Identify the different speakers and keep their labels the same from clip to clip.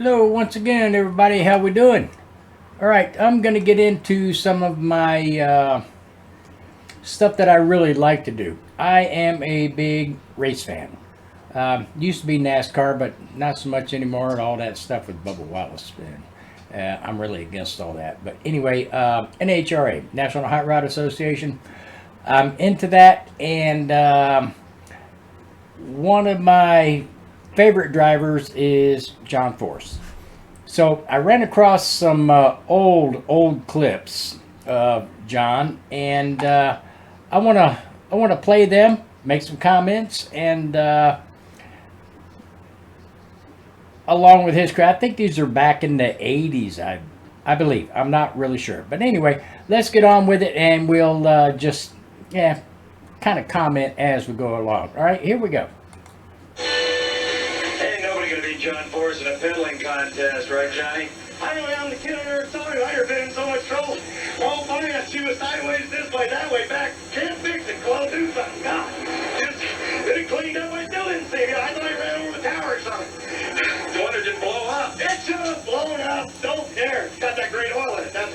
Speaker 1: Hello once again, everybody. How we doing? All right, I'm going to get into some of my stuff that I really like to do. I am a big race fan. Used to be NASCAR, but not so much anymore. And all that stuff with Bubba Wallace. And, I'm really against all that. But anyway, NHRA, National Hot Rod Association. I'm into that, and one of my favorite drivers is John Force. So I ran across some old clips of John, and I wanna play them, make some comments, and along with his crew. I think these are back in the '80s. I believe. I'm not really sure, but anyway, let's get on with it, and we'll just kind of comment as we go along. All right, here we go.
Speaker 2: Ain't nobody gonna beat John Force in a peddling contest, right, Johnny? I know I'm the kid I never saw you. I never been in so much trouble. All funny, she was sideways this way, that way, back. Can't fix it. Go do something. God, just get it cleaned up. I still didn't see it. I thought he ran over the tower or something. The wonder it didn't blow up. It should have blown up. Don't care. It's got that great oil in it. That's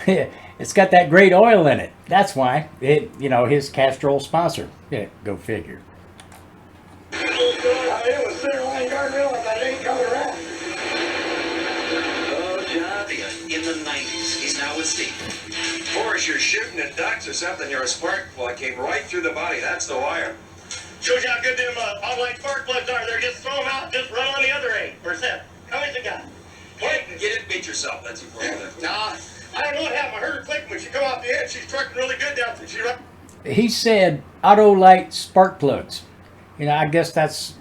Speaker 2: why.
Speaker 1: It's got that great oil in it. That's why. His Castrol sponsor. Yeah, go figure.
Speaker 2: It was center line guardrail and that ain't coming around. Oh, John, in the 90s. He's now with Steve.
Speaker 3: Forrest, you're shooting at ducks or something. You're a spark plug. Came right through the body. That's the wire.
Speaker 2: Shows you how good them online spark plugs are. They're just throw them out, just run on the other 8%. How many's it got?
Speaker 3: Get it, beat yourself. That's important.
Speaker 2: Nah, I don't know what happened. I heard her clicking when she come off the edge. She's trucking really good down there. She
Speaker 1: He said auto light spark plugs. I guess that's,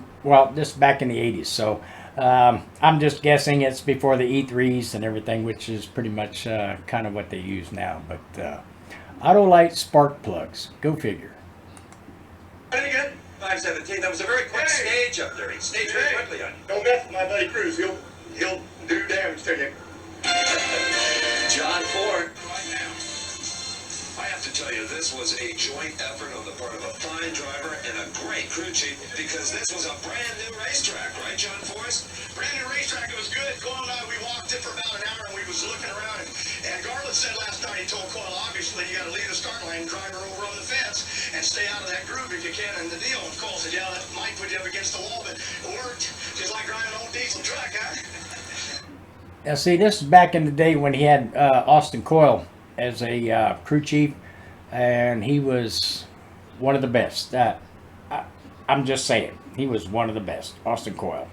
Speaker 1: this is back in the 80s. So I'm just guessing it's before the E3s and everything, which is pretty much kind of what they use now. But auto light spark plugs. Go figure.
Speaker 3: Pretty good. 517. That was a very quick stage up there. He staged very quickly on you.
Speaker 2: don't mess with my buddy Cruz. He'll do damage to you.
Speaker 3: John Ford. Right now. I have to tell you, this was a joint effort on the part of a fine driver and a great crew chief, because this was a brand new racetrack, right, John Forrest?
Speaker 2: Brand new racetrack. It was good. Coyle and I, we walked it for about an hour and we was looking around. And Garland said last night, he told Coyle, obviously, you got to leave the start line and drive her over on the fence and stay out of that groove if you can. And the deal, and Coyle said, yeah, that might put you up against the wall, but it worked. Just like driving an old diesel truck, huh?
Speaker 1: Now, see, this is back in the day when he had Austin Coyle as a crew chief, and he was one of the best. I'm just saying, he was one of the best, Austin Coyle.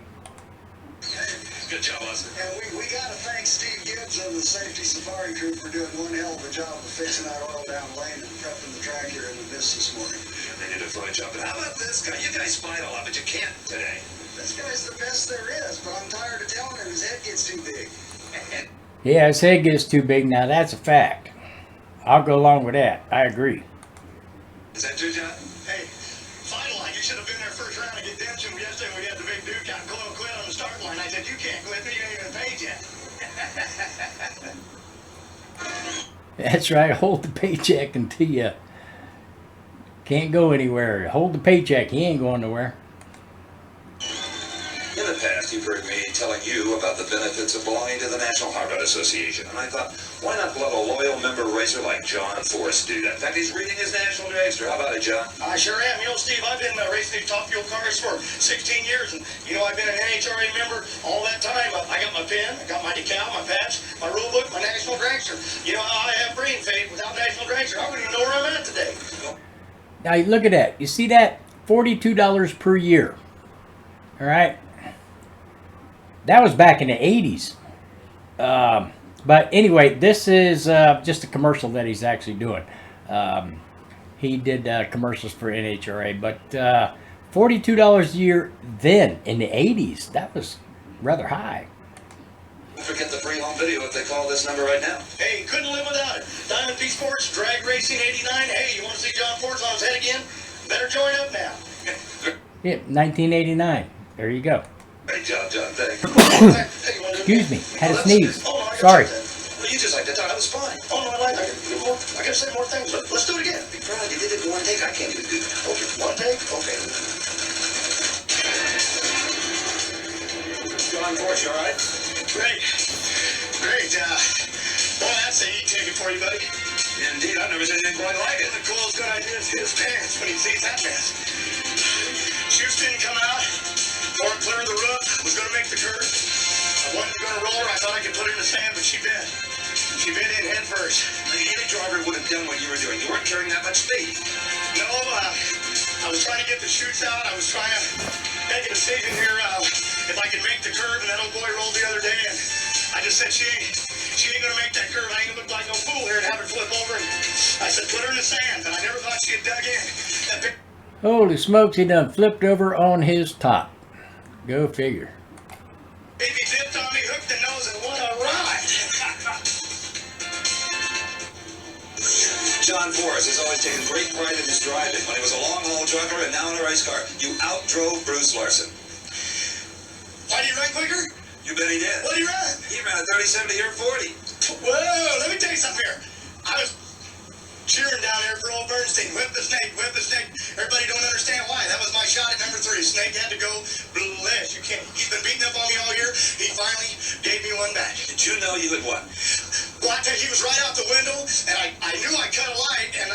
Speaker 3: Good job, Austin.
Speaker 4: And we got to thank Steve Gibbs and the safety safari crew for doing one hell of a job of fixing that oil down lane and prepping the track here in the mist this morning.
Speaker 3: Yeah, they did a fine job. But how about this guy? You guys fight a lot, but you can't today.
Speaker 4: This guy's the best there is, but I'm tired of telling him his head gets too big.
Speaker 1: Yeah, his head gets too big now. That's a fact. I'll go along with that. I agree.
Speaker 3: Is that true, John?
Speaker 2: Hey, final line, you should have been there first round to get Dempsey. Yesterday we had the big duke out. Coyle quit on the start line. I said, you can't quit me. You ain't even paid yet.
Speaker 1: That's right. Hold the paycheck until you can't go anywhere. Hold the paycheck. He ain't going nowhere.
Speaker 3: In the past, you've heard me telling you about the benefits of belonging to the National Hot Rod Association, and I thought, why not let a loyal member racer like John Forrest do that? In fact, he's reading his National Dragster. How about it, John?
Speaker 2: I sure am. Steve, I've been racing these top fuel cars for 16 years, and, I've been an NHRA member all that time. I got my pin, I got my decal, my patch, my rule book, my National Dragster. I have brain fade. Without National Dragster, I wouldn't even know where I'm at today.
Speaker 1: Now, look at that. You see that? $42 per year. All right? That was back in the 80s. But anyway, this is just a commercial that he's actually doing. He did commercials for NHRA, but $42 a year then in the 80s, that was rather high.
Speaker 3: Don't forget the free home video if they call this number right now.
Speaker 2: Hey, couldn't live without it. Diamond P Sports, Drag Racing 89. Hey, you want to see John Force on his head again? Better join up now.
Speaker 1: Yeah, 1989. There you go.
Speaker 3: Great job, John. Thanks.
Speaker 1: Excuse me, had a sneeze. Sorry.
Speaker 3: Well, you just like to talk. That was fine.
Speaker 2: Oh, no, I gotta say more things. Let's do it again.
Speaker 3: Be proud you did it in one take. I can't even do that.
Speaker 2: Okay, one take? Okay.
Speaker 3: John Force, you all right?
Speaker 4: Great. Boy, that's a heat ticket for you, buddy.
Speaker 3: Indeed, I've never seen anything quite like it.
Speaker 4: The coolest good idea is his pants when he sees that mess. Shoes didn't come out. Or clear the roof. Was going to make the curve. I wasn't going to roll her. I thought I could put her in the sand, but she bit. She bit in head first.
Speaker 3: Any driver would have done what you were doing. You weren't carrying that much speed.
Speaker 4: No, I was trying to get the chutes out. I was trying to make a decision here if I could make the curve, and that old boy rolled the other day, and I just said she ain't gonna make that curve. I ain't gonna look like no fool here and have her flip over. And I said put her in the sand, but I never thought she'd dug in. That big
Speaker 1: Holy smokes, he done flipped over on his top. Go figure.
Speaker 4: baby dipped on me, hooked the nose, and what a ride!
Speaker 3: John Forrest has always taken great pride in his driving. When he was a long-haul trucker and now in a race car, you outdrove Bruce Larson.
Speaker 4: Why do you run quicker?
Speaker 3: You bet he did.
Speaker 4: What do you run?
Speaker 3: He ran a 30-70 here 40.
Speaker 4: Whoa, let me tell you something here. I was cheering down there for old Bernstein. Whip the snake, whip the snake. Everybody don't understand why. That was my shot at number 3. Snake had to go. Bless. You can't. He's been beating up on me all year. He finally gave me one back.
Speaker 3: Did you know you had won?
Speaker 4: Well, I tell you, he was right out the window, and I knew I cut a light, and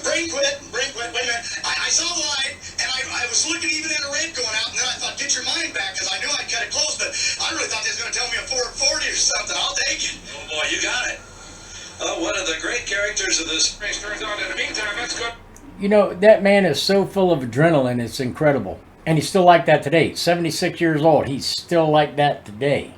Speaker 4: brain quit. Wait a minute. I saw the light, and I was looking even at a red going out, and then I thought, get your mind back, because I knew I'd cut it close, but I really thought they was going to tell me a 440 or something. I'll take it.
Speaker 3: Oh, boy, you got it. Oh, one of the great characters of this race turns on. In the meantime, let's go.
Speaker 1: You know, that man is so full of adrenaline, it's incredible. And he's still like that today. 76 years old. He's still like that today.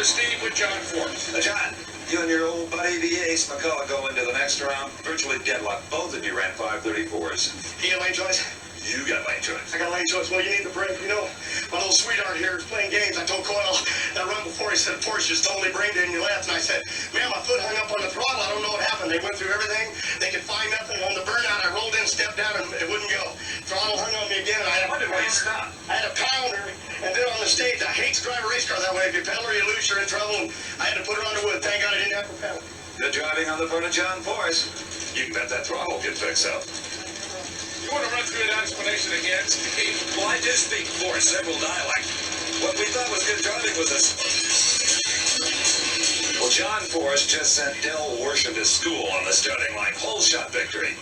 Speaker 3: Steve with John Forrest. John, you and your old buddy, the Ace McCullough, go into the next round. Virtually deadlocked. Both of you ran 5:34s.
Speaker 4: You got lane choice?
Speaker 3: You got lane choice.
Speaker 4: I got lane choice. Well, you need the break. You know, my little sweetheart here is playing games. I told Coyle that run before, he said, Porsche just totally brain dead and you left. And I said, man, my foot hung up on the throttle. I don't know what happened. They went through everything. They could find nothing. On the burnout, I rolled in, stepped down, and it wouldn't go. Throttle hung on me again. And I had a pounder. And then on the stage, I hate to drive a race car that way. If you pedal or you lose, you're in trouble. And I had to put her under wood. Thank God I didn't have to pedal.
Speaker 3: Good driving on the part of John Forrest. You can bet that throttle gets fixed up. You want to run through that explanation again, Steve? Well, I do speak for several dialects. What we thought was good driving was this. Well, John Forrest just sent Del Worsham to school on the starting line. Whole shot victory.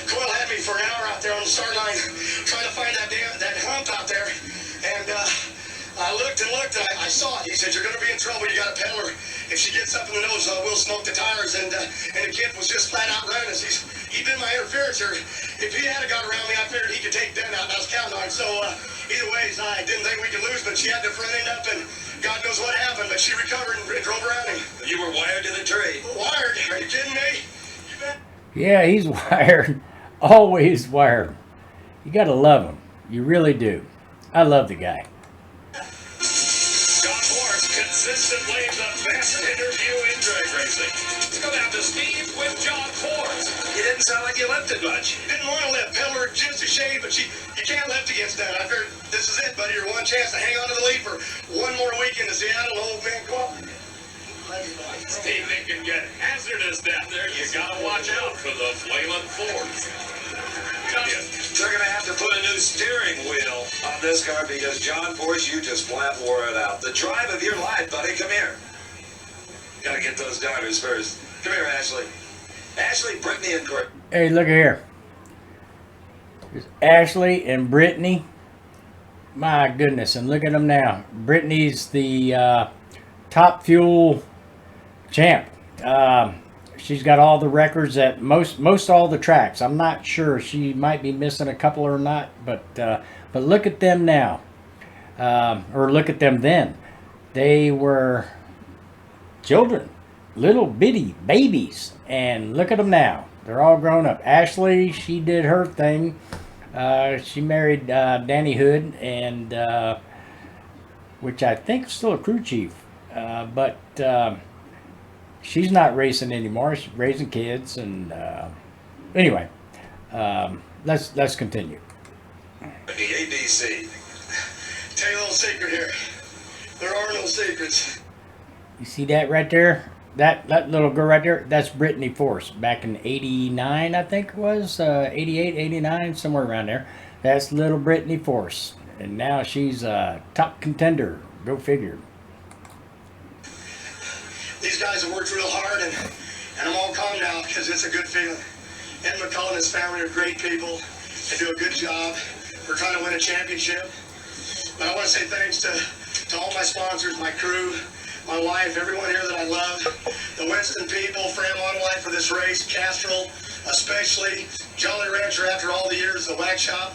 Speaker 4: Coyle had me for an hour out there on the start line trying to find that hump out there. And I looked and I saw it. He said, you're going to be in trouble. You got a pedal her. If she gets up in the nose, we'll smoke the tires. And the kid was just flat out running us. He did my interference here. If he had got around me, I figured he could take Ben out. And I was counting on him. So either way, I didn't think we could lose, but she had the front end up, and God knows what happened. But she recovered and drove around him.
Speaker 3: You were wired to the tree.
Speaker 4: Wired? Are you kidding me? You bet.
Speaker 1: Yeah, he's wired. Always wired. You gotta love him. You really do. I love the guy.
Speaker 3: John Forrest consistently the best interview in drag racing. Let's go down to Steve with John Forrest. You didn't sound like you lifted much.
Speaker 4: Didn't want to lift. Pedal her just a shade, but you can't lift against that. I figured this is it, buddy. Your one chance to hang on to the lead for one more weekend to Seattle. Old man, come on.
Speaker 3: Steve, they can get hazardous down there. You gotta watch out for the flailing Fords. They're gonna have to put a new steering wheel on this car because John Forrest, you just flat wore it out. The drive of your life, buddy. Come here. Gotta get those daughters first. Come here, Ashley. Ashley, Brittany, and Court.
Speaker 1: Hey, look here. There's Ashley and Brittany. My goodness, and look at them now. Brittany's the top fuel champ. She's got all the records at most all the tracks. I'm not sure. She might be missing a couple or not, but look at them now. Or look at them then. They were children, little bitty babies, and look at them now. They're all grown up. Ashley, she did her thing. She married Danny Hood, and which I think is still a crew chief, but she's not racing anymore. She's raising kids, and anyway, let's continue.
Speaker 3: The ABC.
Speaker 4: Tell you a little secret here. There are no secrets.
Speaker 1: You see that right there? That little girl right there, that's Brittany Force back in 89, I think it was, 88, 89, somewhere around there. That's little Brittany Force. And now she's a top contender. Go figure.
Speaker 4: These guys have worked real hard, and I'm all calm now because it's a good feeling. Ed McCullough and his family are great people. They do a good job. We're trying to win a championship. But I want to say thanks to all my sponsors, my crew, my wife, everyone here that I love, the Winston people, Fram Auto Life for this race, Castrol, especially Jolly Rancher after all the years, the wax shop,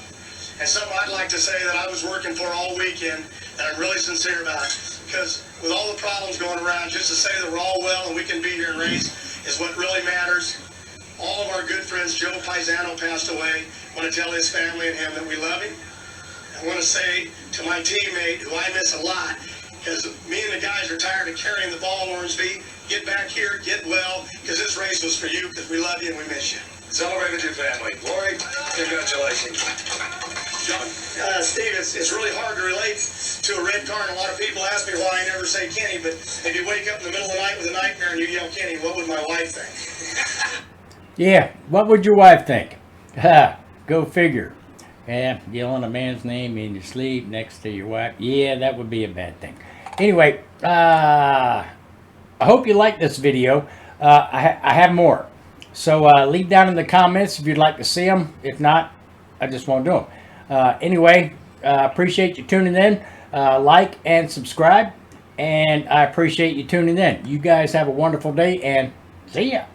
Speaker 4: and something I'd like to say that I was working for all weekend that I'm really sincere about. Because with all the problems going around, just to say that we're all well and we can be here and race is what really matters. All of our good friends, Joe Paisano passed away. I want to tell his family and him that we love him. I want to say to my teammate, who I miss a lot, because me and the guys are tired of carrying the ball, Ormsby. Get back here, get well, because this race was for you, because we love you and we miss you.
Speaker 3: Celebrate with your family. Lori, congratulations.
Speaker 4: John, Steve, it's really hard to relate to a red car, and a lot of people ask me why I never say Kenny, but if you wake up in the middle of the night with a nightmare and you yell Kenny, what would my wife think?
Speaker 1: Yeah, what would your wife think? Ha, go figure. Yeah, yelling a man's name in your sleep next to your wife. Yeah, that would be a bad thing. Anyway, I hope you like this video. I have more. So leave down in the comments if you'd like to see them. If not, I just won't do them. Anyway, appreciate you tuning in. Like and subscribe. And I appreciate you tuning in. You guys have a wonderful day and see ya.